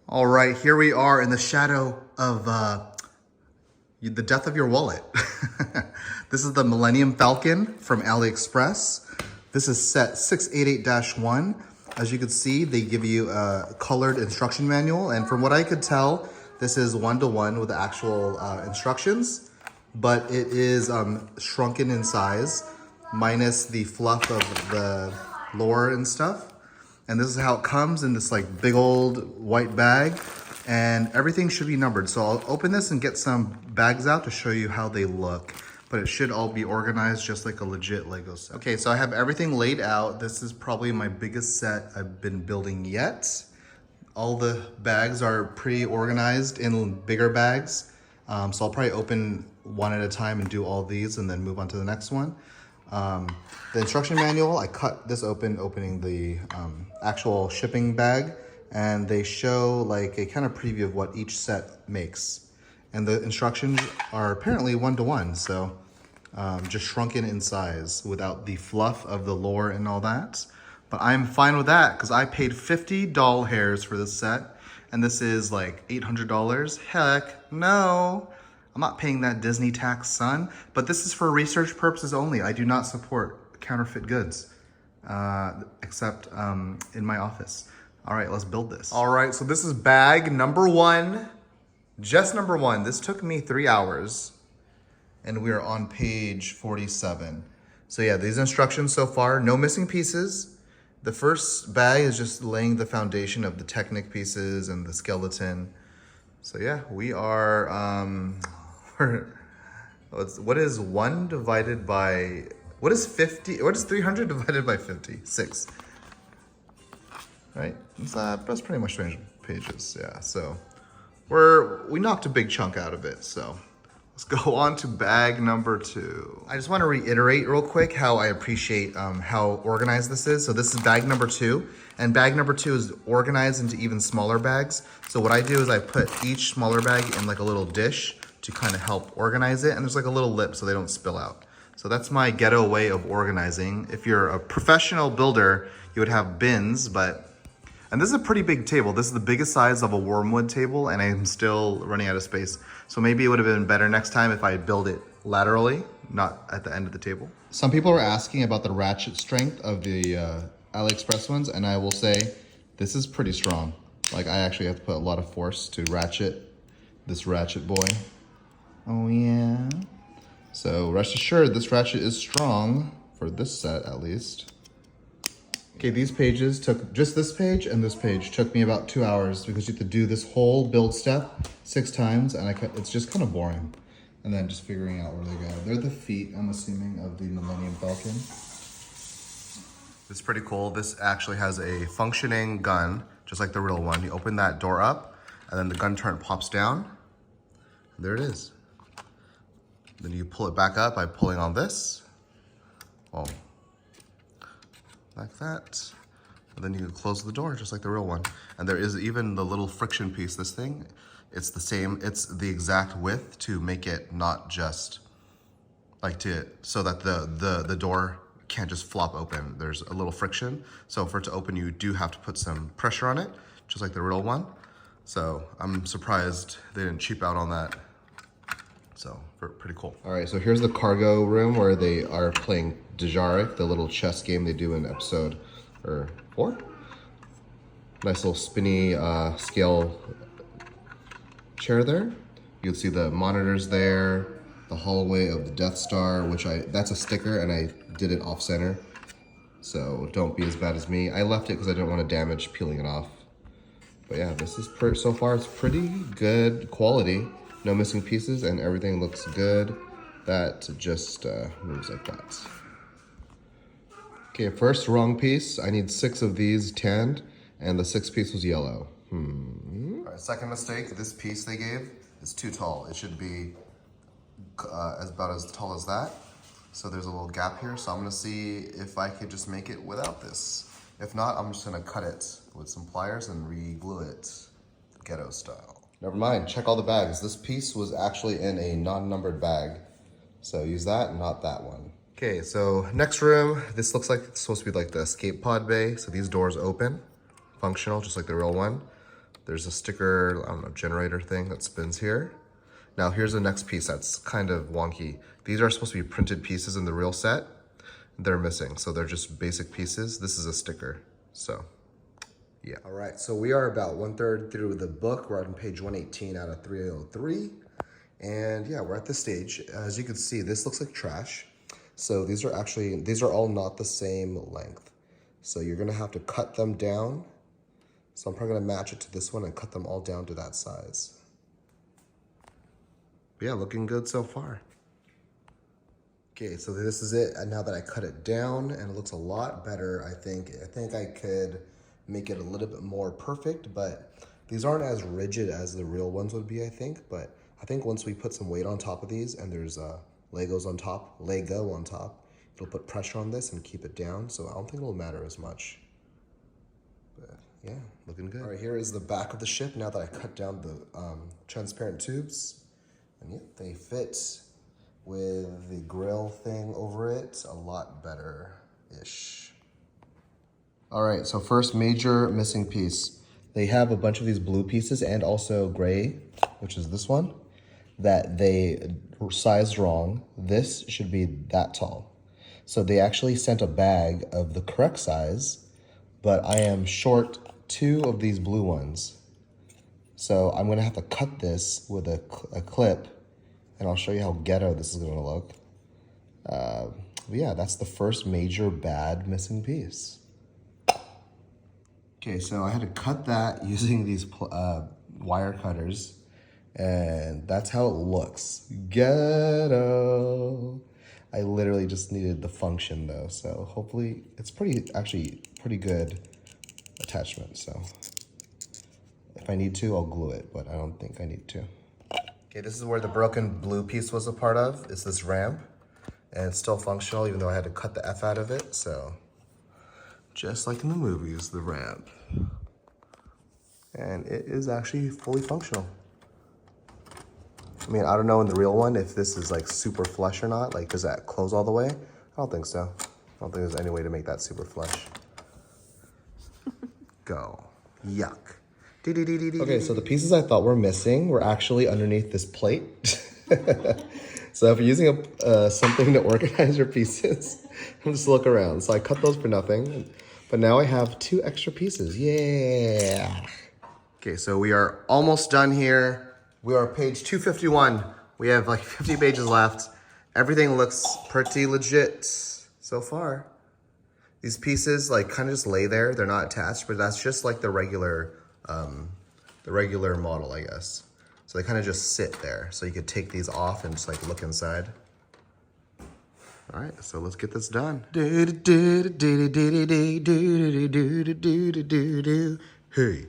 All right, here we are in the shadow of the death of your wallet. This is the Millennium Falcon from Aliexpress. This is set 688-1. As you can see, they give you a colored instruction manual. And from what I could tell, this is one-to-one with the actual instructions, but it is shrunken in size, minus the fluff of the lore and stuff. And this is how it comes in this like big old white bag, and everything should be numbered. So I'll open this and get some bags out to show you how they look, but it should all be organized just like a legit Lego set. Okay, so I have everything laid out. This is probably my biggest set I've been building yet. All the bags are pre-organized in bigger bags. So I'll probably open one at a time and do all these and then move on to the next one. The instruction manual, I cut this open, opening the actual shipping bag, and they show like a kind of preview of what each set makes. And the instructions are apparently one-to-one, so just shrunken in size without the fluff of the lore and all that. But I'm fine with that because I paid 50 doll hairs for this set, and this is like $800. Heck no. I'm not paying that Disney tax, son, but this is for research purposes only. I do not support counterfeit goods, except in my office. All right, let's build this. All right, so this is bag number one, just number one. This took me 3 hours, and we are on page 47. So yeah, these instructions so far, no missing pieces. The first bag is just laying the foundation of the Technic pieces and the skeleton. So yeah, we are, what is 1 divided by, what is 50, what is 300 divided by 50? 6, right? That's pretty much 300 pages, yeah. So we knocked a big chunk out of it, so let's go on to bag number 2. I just want to reiterate real quick how I appreciate how organized this is. So this is bag number 2, and bag number 2 is organized into even smaller bags. So what I do is I put each smaller bag in like a little dish to kind of help organize it, and there's like a little lip so they don't spill out. So that's my ghetto way of organizing. If you're a professional builder, you would have bins, and this is a pretty big table. This is the biggest size of a wormwood table, and I'm still running out of space. So maybe it would have been better next time if I build it laterally, not at the end of the table. Some people are asking about the ratchet strength of the AliExpress ones, and I will say this is pretty strong. Like, I actually have to put a lot of force to ratchet this ratchet boy. Oh yeah. So rest assured, this ratchet is strong for this set at least. Okay, these pages took, just this page and this page took me about 2 hours because you have to do this whole build step 6 times, and it's just kind of boring. And then just figuring out where they go. They're the feet, I'm assuming, of the Millennium Falcon. It's pretty cool. This actually has a functioning gun, just like the real one. You open that door up, and then the gun turret pops down. And there it is. Then you pull it back up by pulling on this. Well, like that. And then you can close the door just like the real one. And there is even the little friction piece, this thing. It's the same, it's the exact width to make it not just like so that the door can't just flop open. There's a little friction. So for it to open, you do have to put some pressure on it, just like the real one. So I'm surprised they didn't cheap out on that. So pretty cool. All right, so here's the cargo room where they are playing Dejarik, the little chess game they do in episode 4. Nice little spinny scale chair there. You can see the monitors there, the hallway of the Death Star, which that's a sticker and I did it off center. So don't be as bad as me. I left it because I didn't want to damage peeling it off. But yeah, this is so far it's pretty good quality. No missing pieces, and everything looks good. That just moves like that. Okay, first wrong piece. I need 6 of these tanned, and the 6th piece was yellow. All right, second mistake. This piece they gave is too tall. It should be about as tall as that. So there's a little gap here. So I'm gonna see if I could just make it without this. If not, I'm just gonna cut it with some pliers and re-glue it, ghetto style. Never mind, check all the bags. This piece was actually in a non-numbered bag. So use that, not that one. Okay, so next room, this looks like it's supposed to be like the escape pod bay. So these doors open, functional, just like the real one. There's a sticker, I don't know, generator thing that spins here. Now here's the next piece that's kind of wonky. These are supposed to be printed pieces in the real set. They're missing, so they're just basic pieces. This is a sticker, so yeah. All right, so we are about 1/3 through the book. We're on page 118 out of 303. And yeah, we're at this stage. As you can see, this looks like trash. So these are all not the same length. So you're gonna have to cut them down. So I'm probably gonna match it to this one and cut them all down to that size. But yeah, looking good so far. Okay, so this is it. And now that I cut it down and it looks a lot better, I think I could make it a little bit more perfect, but these aren't as rigid as the real ones would be, I think. But I think once we put some weight on top of these and there's Lego on top, it'll put pressure on this and keep it down. So I don't think it'll matter as much. But yeah, looking good. All right, here is the back of the ship now that I cut down the transparent tubes. And yeah, they fit with the grill thing over it a lot better-ish. All right, so first major missing piece. They have a bunch of these blue pieces and also gray, which is this one, that they sized wrong. This should be that tall. So they actually sent a bag of the correct size, but I am short 2 of these blue ones. So I'm gonna have to cut this with a clip, and I'll show you how ghetto this is gonna look. But yeah, that's the first major bad missing piece. Okay, so I had to cut that using these wire cutters, and that's how it looks. Ghetto. I literally just needed the function though, so hopefully it's actually pretty good attachment. So if I need to, I'll glue it, but I don't think I need to. Okay, this is where the broken blue piece was a part of. It's this ramp, and it's still functional even though I had to cut the F out of it, so. Just like in the movies, the ramp. And it is actually fully functional. I mean, I don't know in the real one if this is like super flush or not. Like, does that close all the way? I don't think so. I don't think there's any way to make that super flush. Go. Yuck. Okay, so the pieces I thought were missing were actually underneath this plate. So if you're using something to organize your pieces, just look around. So I cut those for nothing, but now I have 2 extra pieces. Yeah. Okay, so we are almost done here. We are page 251. We have like 50 pages left. Everything looks pretty legit so far. These pieces like kind of just lay there. They're not attached, but that's just like the regular model, I guess. So they kind of just sit there. So you could take these off and just like look inside. All right, so let's get this done. Hey.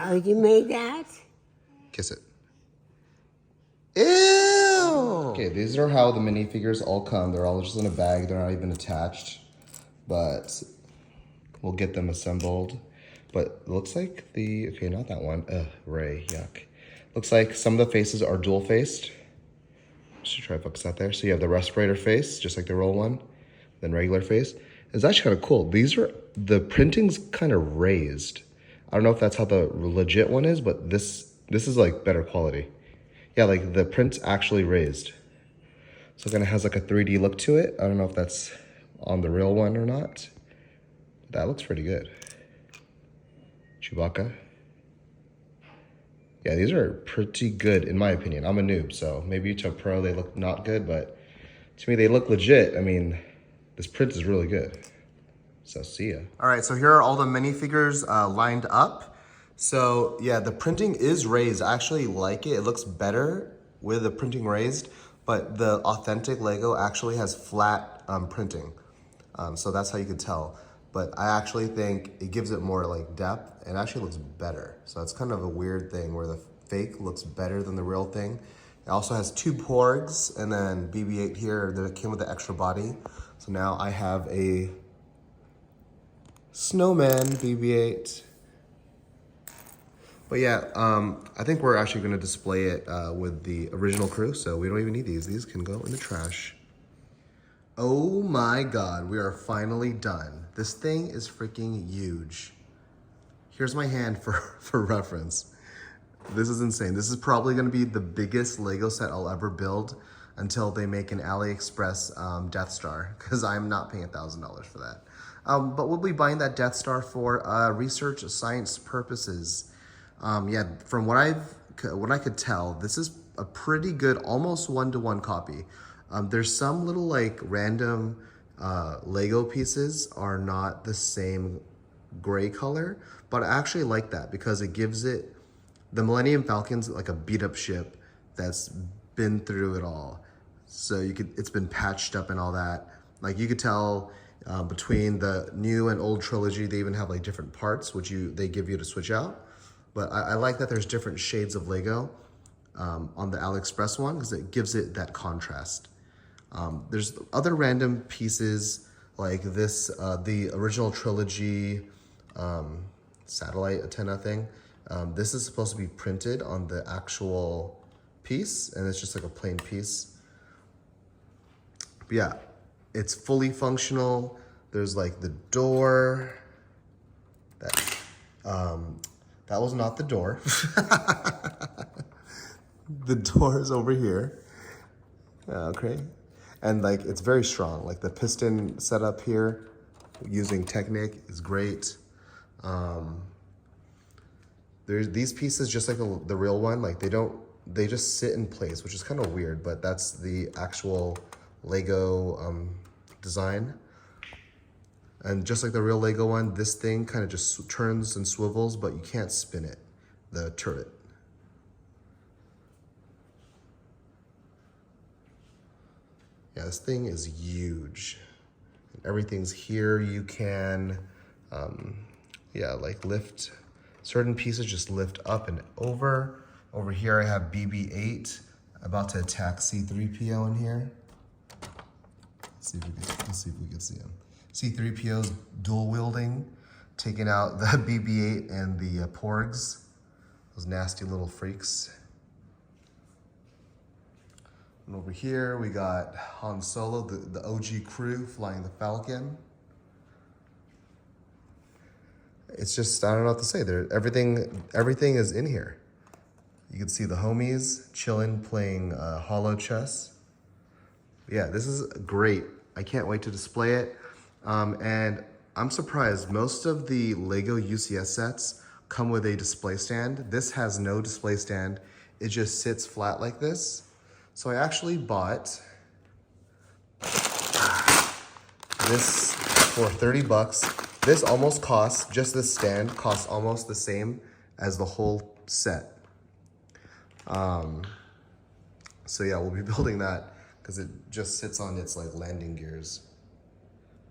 Oh, you made that? Kiss it. Ew! Okay, these are how the minifigures all come. They're all just in a bag. They're not even attached. But we'll get them assembled. But it looks like okay, not that one. Ray, yuck. Looks like some of the faces are dual-faced. Should try to focus that there. So you have the respirator face, just like the roll one, then regular face. It's actually kind of cool. The printing's kind of raised. I don't know if that's how the legit one is, but this is like better quality. Yeah, like the print's actually raised. So it kind of has like a 3D look to it. I don't know if that's on the real one or not. That looks pretty good. Chewbacca. Yeah, these are pretty good in my opinion. I'm a noob, so maybe to a pro they look not good, but to me they look legit. I mean, this print is really good. So see ya. All right, so here are all the minifigures lined up. So yeah, the printing is raised. I actually like it. It looks better with the printing raised, but the authentic Lego actually has flat printing. So that's how you could tell. But I actually think it gives it more like depth and actually looks better. So it's kind of a weird thing where the fake looks better than the real thing. It also has 2 porgs and then BB-8 here that came with the extra body. So now I have a snowman BB-8. But yeah, I think we're actually gonna display it with the original crew, so we don't even need these. These can go in the trash. Oh my God, we are finally done. This thing is freaking huge. here's my hand for reference. This is insane. This is probably gonna be the biggest Lego set I'll ever build until they make an Aliexpress Death Star, because I'm not paying $1,000 for that. But we'll be buying that Death Star for research science purposes. Yeah, from what I could tell, this is a pretty good, almost one-to-one copy. There's some little like random Lego pieces are not the same gray color, but I actually like that because it gives it, the Millennium Falcon's like a beat up ship that's been through it all. So it's been patched up and all that. Like you could tell between the new and old trilogy, they even have like different parts, which they give you to switch out. But I like that there's different shades of Lego on the AliExpress one because it gives it that contrast. There's other random pieces like this, the original trilogy satellite antenna thing. This is supposed to be printed on the actual piece, and it's just like a plain piece. But yeah, it's fully functional. There's like the door. That was not the door. The door is over here. Okay. And like, it's very strong. Like the piston setup here using Technic is great. There's these pieces, just like the real one, like they just sit in place, which is kind of weird, but that's the actual Lego design. And just like the real Lego one, this thing kind of just turns and swivels, but you can't spin it, the turret. Yeah, this thing is huge. Everything's here. You can, yeah, like lift, certain pieces just lift up and over. Over here I have BB-8 about to attack C-3PO in here. Let's see if we can see him. C-3PO's dual wielding, taking out the BB-8 and the Porgs, those nasty little freaks. And over here we got Han Solo, the OG crew flying the Falcon. It's just, I don't know what to say. Everything is in here. You can see the homies chilling, playing holo chess. Yeah, this is great. I can't wait to display it. And I'm surprised, most of the LEGO UCS sets come with a display stand. This has no display stand. It just sits flat like this. So I actually bought this for 30 bucks. This almost costs, just this stand costs almost the same as the whole set. So yeah, we'll be building that because it just sits on its like landing gears.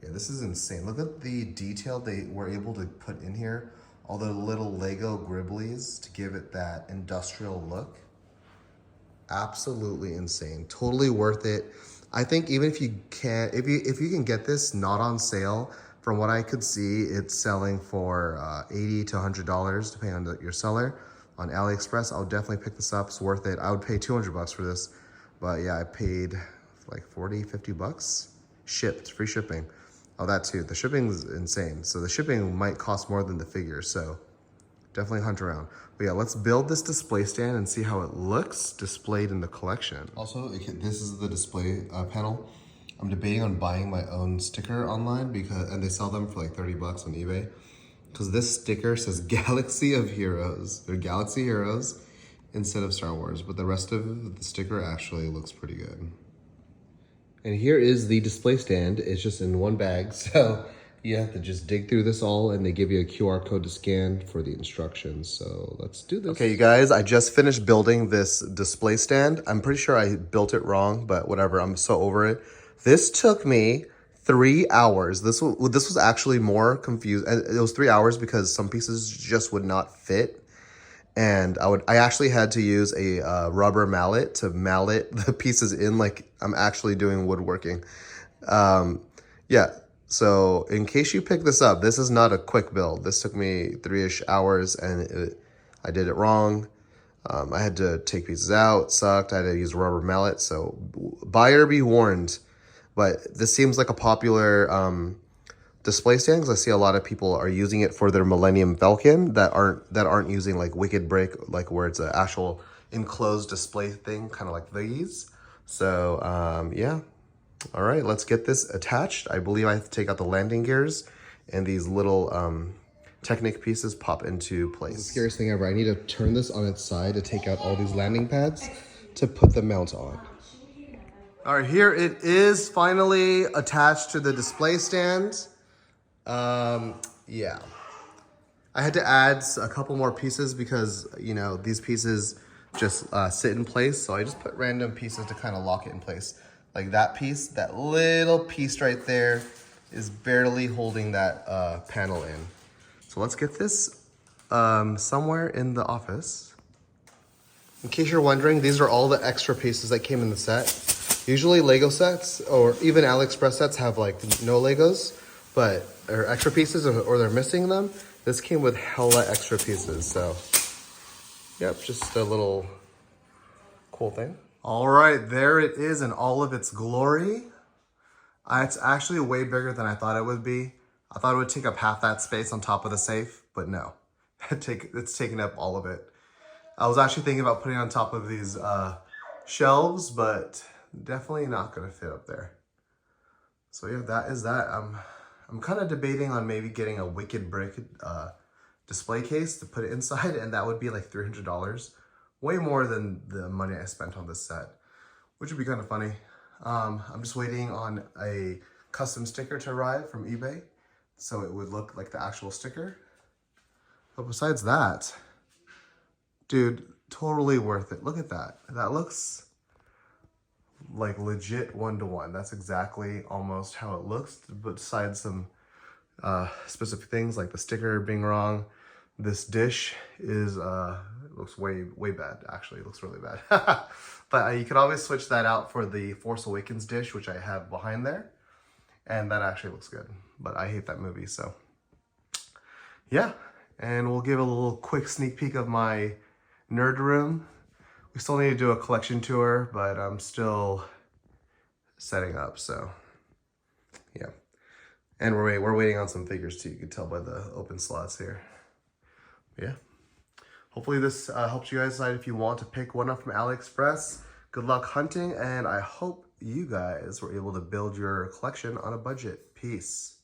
Yeah, this is insane. Look at the detail they were able to put in here. All the little Lego gribblies to give it that industrial look. Absolutely insane. Totally worth it. I think even if you can get this not on sale, from what I could see, it's selling for $80 to $100 depending on your seller. On AliExpress, I'll definitely pick this up. It's worth it. I would pay 200 bucks for this, but yeah, I paid like 40, 50 bucks. Shipped, free shipping. Oh, that too. The shipping is insane. So the shipping might cost more than the figure. So definitely hunt around. But yeah, let's build this display stand and see how it looks displayed in the collection. Also, this is the display panel. I'm debating on buying my own sticker online and they sell them for like 30 bucks on eBay. Because this sticker says Galaxy of Heroes. They're Galaxy Heroes instead of Star Wars, but the rest of the sticker actually looks pretty good. And here is the display stand. It's just in one bag, so you have to just dig through this all, and they give you a QR code to scan for the instructions. So let's do this. Okay, you guys, I just finished building this display stand. I'm pretty sure I built it wrong, but whatever, I'm so over it. This took me 3 hours. This was actually more confused. It was 3 hours because some pieces just would not fit. And I actually had to use a rubber mallet to mallet the pieces in like I'm actually doing woodworking. Yeah, so in case you pick this up, this is not a quick build. This took me 3-ish hours and I did it wrong. I had to take pieces out, sucked. I had to use a rubber mallet, so buyer be warned. But this seems like a popular display stand because I see a lot of people are using it for their Millennium Falcon that aren't using like Wicked Break, like where it's an actual enclosed display thing, kind of like these. So yeah, all right, let's get this attached. I believe I have to take out the landing gears, and these little Technic pieces pop into place. The scariest thing ever. I need to turn this on its side to take out all these landing pads to put the mount on. All right, here it is finally attached to the display stand. Yeah. I had to add a couple more pieces because, you know, these pieces just sit in place. So I just put random pieces to kind of lock it in place. Like that piece, that little piece right there is barely holding that panel in. So let's get this somewhere in the office. In case you're wondering, these are all the extra pieces that came in the set. Usually Lego sets or even AliExpress sets have like no Legos, but or extra pieces or they're missing them. This came with hella extra pieces, so yep, just a little cool thing. All right, there it is in all of its glory. It's actually way bigger than I thought it would be. I thought it would take up half that space on top of the safe, but no, it's taking up all of it. I was actually thinking about putting it on top of these shelves, but definitely not gonna fit up there. So yeah, that is that. I'm kind of debating on maybe getting a Wicked Brick display case to put it inside, and that would be like $300. Way more than the money I spent on this set, which would be kind of funny. I'm just waiting on a custom sticker to arrive from eBay, so it would look like the actual sticker. But besides that, dude, totally worth it. Look at that. That looks like legit 1-to-1. That's exactly almost how it looks, but besides some specific things like the sticker being wrong, this dish is looks way bad. Actually, it looks really bad. But you could always switch that out for the Force Awakens dish, which I have behind there, and that actually looks good. But I hate that movie, so yeah. And we'll give a little quick sneak peek of my nerd room. We still need to do a collection tour, but I'm still setting up, so yeah. And we're waiting on some figures too. You can tell by the open slots here. Yeah. Hopefully this helps you guys decide if you want to pick one up from AliExpress. Good luck hunting, and I hope you guys were able to build your collection on a budget. Peace.